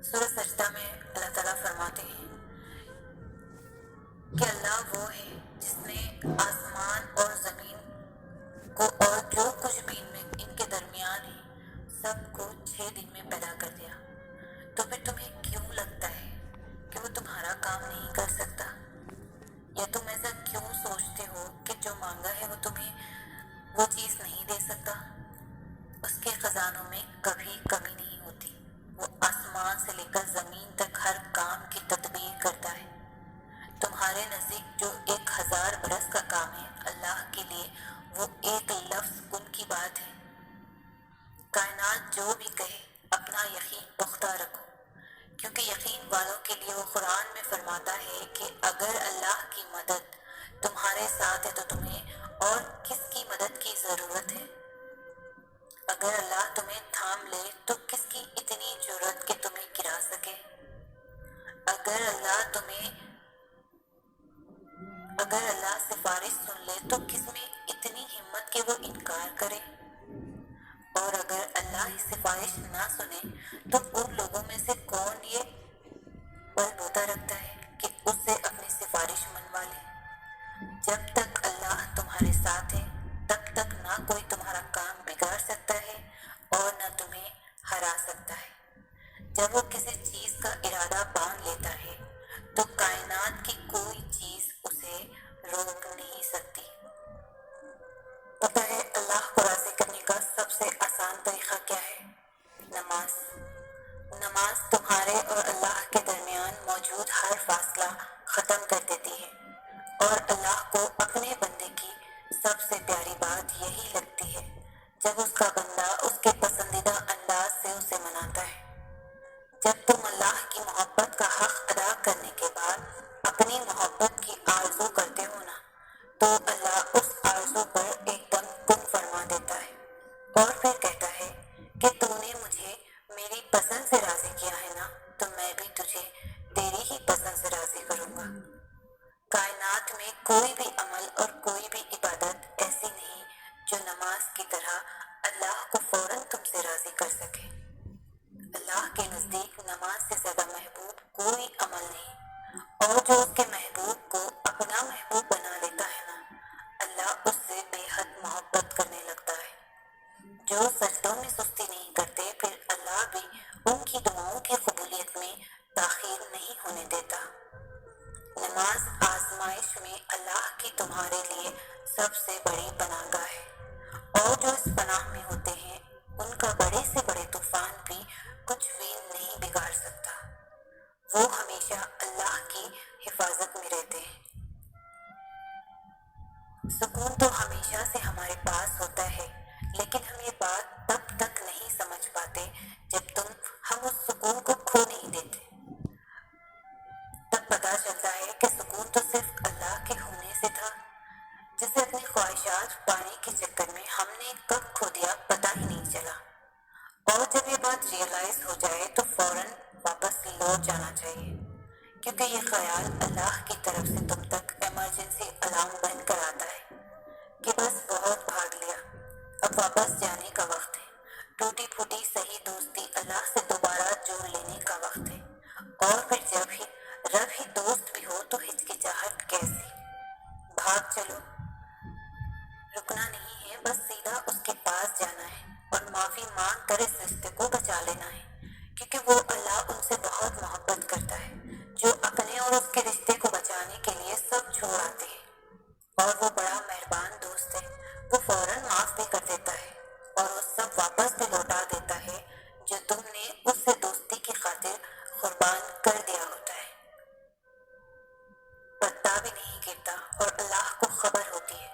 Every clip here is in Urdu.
سورہ سجدہ میں اللہ تعالیٰ فرماتے ہیں کہ اللہ وہ ہے جس نے آسمان اور زمین کو اور جو کچھ بھی ان کے درمیان ہے سب کو 6 دن میں پیدا کر دیا۔ تو پھر تمہیں کیوں لگتا ہے کہ وہ تمہارا کام نہیں کر سکتا؟ یا تم ایسا کیوں سوچتے ہو کہ جو مانگا ہے وہ تمہیں وہ چیز نہیں دے سکتا؟ اس کے خزانوں میں کبھی کمی نہیں ہوتی۔ وہ آسمان سے لے کر زمین تک ہر کام کی تدبیر کرتا ہے۔ تمہارے نزدیک جو 1000 برس کا کام ہے، اللہ کے لیے وہ ایک لفظ کن کی بات ہے۔ کائنات جو بھی کہے اپنا یقین پختہ رکھو، کیونکہ یقین والوں کے لیے وہ قرآن میں فرماتا ہے کہ اگر اللہ کی مدد تمہارے ساتھ ہے تو تمہیں اور کس کی مدد کی ضرورت ہے؟ اگر اللہ تمہیں تھام لے تو کس کی اتنی جرأت کہ تمہیں گرا سکے؟ اگر اللہ سفارش سن لے تو کس میں اتنی ہمت کہ وہ انکار کرے؟ اور اگر اللہ اس سفارش نہ سنے تو ان لوگوں میں سے کون یہ بل بوتا رکھتا ہے کہ اس سے اپنی سفارش منوا لے؟ جب تک اللہ تمہارے ساتھ ہے تب تک نہ کوئی تمہارا کام بگاڑ سکتا ہے اور نہ تمہیں ہرا سکتا ہے۔ جب وہ کسی چیز کا ارادہ باندھ لیتا ہے تو کائنات کی کوئی چیز اسے روک نہیں سکتی۔ پتہ ہے اللہ کو راضی کرنے کا سب سے آسان طریقہ کیا ہے؟ نماز۔ نماز تمہارے اور اللہ کے درمیان موجود ہر فاصلہ ختم کر دیتی ہے، اور اللہ کو اپنے بندے کی سب سے پیاری بات یہی لگتی ہے جب اس کا بندہ اس کے پسندیدہ انداز سے اسے مناتا ہے۔ جب تم اللہ کی محبت کا حق ادا کرنے کے بعد اپنی محبت کی آرزو کرتے ہو نا، تو اللہ اس آرزو پر ایک دم کن فرما دیتا ہے اور پھر کہتا ہے کہ تو نے مجھے میری پسند سے راضی کیا ہے نا، تو میں بھی تجھے تیری ہی پسند سے راضی کروں گا۔ کائنات میں کوئی بھی عمل اور کوئی بھی عبادت ایسی نہیں جو نماز کی طرح اللہ کو فوراً تم سے راضی کر سکے۔ اللہ کے نزدیک نماز سے زیادہ محبوب کوئی عمل نہیں، اور جو اس کے محبوب کو اپنا محبوب بنا لیتا ہے نا، اللہ اس سے بے حد محبت کرنے لگتا ہے۔ جو سجدوں میں سستی نہیں کرتے، پھر اللہ بھی ان کی دعاؤں کی قبولیت میں تاخیر نہیں ہونے دیتا۔ نماز آزمائش میں اللہ کی تمہارے لیے سب سے بڑی پناہ گاہ ہے، اور جو اس پناہ میں ہوتے ہیں ان کا بڑے سے بڑے طوفان بھی کچھ بھی نہیں بگاڑ سکتا۔ وہ ہمیشہ اللہ کی حفاظت میں رہتے ہیں۔ سکون تو ہمیشہ سے ہمارے پاس ہوتا ہے، لیکن ہم یہ بات تب تک نہیں سمجھ پاتے جب ہم اس سکون کو کھو نہیں دیتے۔ تب پتہ چلتا ہے کہ سکون تو صرف اللہ کے ہونے سے تھا، جسے اپنی خواہشات پانے کے چکر میں ہم نے کب کھو دیا پتہ ہی نہیں چلا۔ اور جب یہ بات ریئلائز ہو جائے تو فوراً واپس لوٹ جانا چاہیے، کیونکہ یہ خیال اللہ کی طرف سے تم تک ایمرجنسی الارم بن کر آتا ہے کہ بس بہت بھاگ لیا، اب واپس جانے کا وقت ہے۔ ٹوٹی پھوٹی صحیح دوستی اللہ سے دوبارہ جوڑ لینے کا وقت ہے۔ اور پھر جب رب ہی دوست بھی ہو تو ہچکچاہٹ کیسی؟ بھاگ چلو، رکنا نہیں ہے، بس سیدھا اس کے پاس جانا ہے اور معافی مانگ کر اس رشتے کو بچا لینا ہے، کیونکہ وہ اللہ ان سے بہت محبت کرتا ہے جو اپنے اور اس کے رشتے کو بچانے کے لیے سب چھوڑ آتے ہیں۔ اور وہ بڑا مہربان دوست ہے، وہ فوراً معاف بھی کر دیتا ہے اور وہ سب واپس بھی لوٹا دیتا ہے جو تم نے اس سے دوستی کی خاطر قربان کر دیا ہوتا ہے۔ پتا بھی نہیں گرتا اور اللہ کو خبر ہوتی ہے۔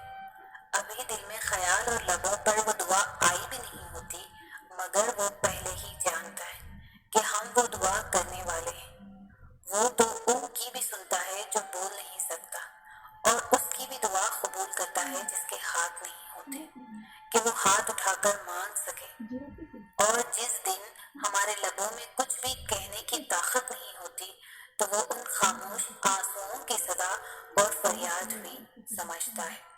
ابھی دل میں خیال اور لبوں پر وہ دعا آئی بھی نہیں ہوتی، مگر وہ پہلے ہی جانتا ہے کہ ہم وہ دعا کرنے والے ہیں۔ وہ تو ان کی بھی سنتا ہے جو بول نہیں سکتا، اور اس کی بھی دعا قبول کرتا ہے جس کے ہاتھ نہیں ہوتے کہ وہ ہاتھ اٹھا کر مانگ سکے۔ اور جس دن ہمارے لبوں میں کچھ بھی کہنے کی طاقت نہیں ہوتی تو وہ ان خاموش آنسوؤں کی صدا اور فریاد بھی سمجھتا ہے۔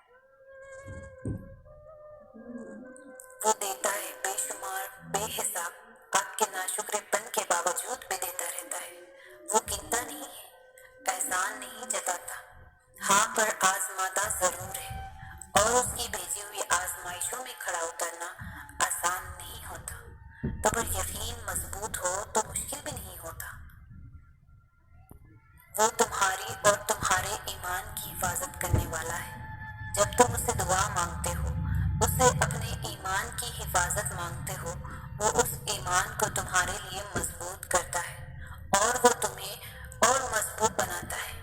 وہ دیتا ہے بے شمار بے حساب، آپ کے کے ناشکرے پن کے باوجود بھی دیتا رہتا ہے۔ وہ گنتا نہیں ہے، احسان نہیں جتاتا، ہاں پر آزماتا ضرور ہے، اور اس کی بھیجی ہوئی آزمائشوں میں کھڑا اترنا آسان نہیں ہوتا، تو پر یقین مضبوط ہو تو مشکل بھی نہیں ہوتا۔ وہ تمہاری اور تمہارے ایمان کی حفاظت کرنے والا ہے۔ جب تم اسے دعا مانگتے ہو، اسے اپنے ایمان کی حفاظت مانگتے ہو، وہ اس ایمان کو تمہارے لیے مضبوط کرتا ہے، اور وہ تمہیں اور مضبوط بناتا ہے۔